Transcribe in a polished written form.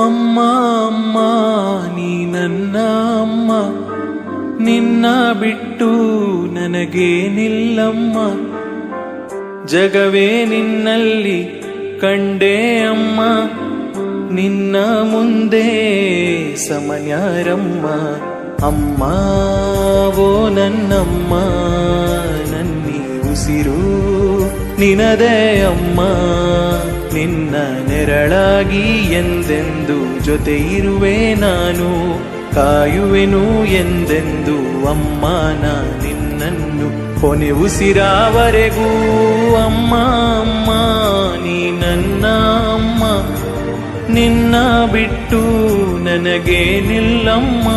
ಅಮ್ಮ ಅಮ್ಮ ನೀ ನನ್ನ ಅಮ್ಮ, ನಿನ್ನ ಬಿಟ್ಟು ನನಗೇನಿಲ್ಲಮ್ಮ. ಜಗವೇ ನಿನ್ನಲ್ಲಿ ಕಂಡೆ ಅಮ್ಮ, ನಿನ್ನ ಮುಂದೆ ಸಮನ್ಯಾರಮ್ಮ. ಅಮ್ಮ ಓ ನನ್ನಮ್ಮ, ನನ್ನಿ ಉಸಿರು ನಿನದೇ ಅಮ್ಮ. ನಿನ್ನ ನೆರಳಾಗಿ ಎಂದೆಂದು ಜೊತೆ ಇರುವೆ ನಾನು, ಕಾಯುವೆನು ಎಂದೆಂದು ಅಮ್ಮ ನಾ ನಿನ್ನನ್ನು. ಕೊನೆ ಉಸಿರಾವರೆಗೂ ಅಮ್ಮ ಅಮ್ಮ ನೀ ನನ್ನ ಅಮ್ಮ, ನಿನ್ನ ಬಿಟ್ಟು ನನಗೇನಿಲ್ಲಮ್ಮ.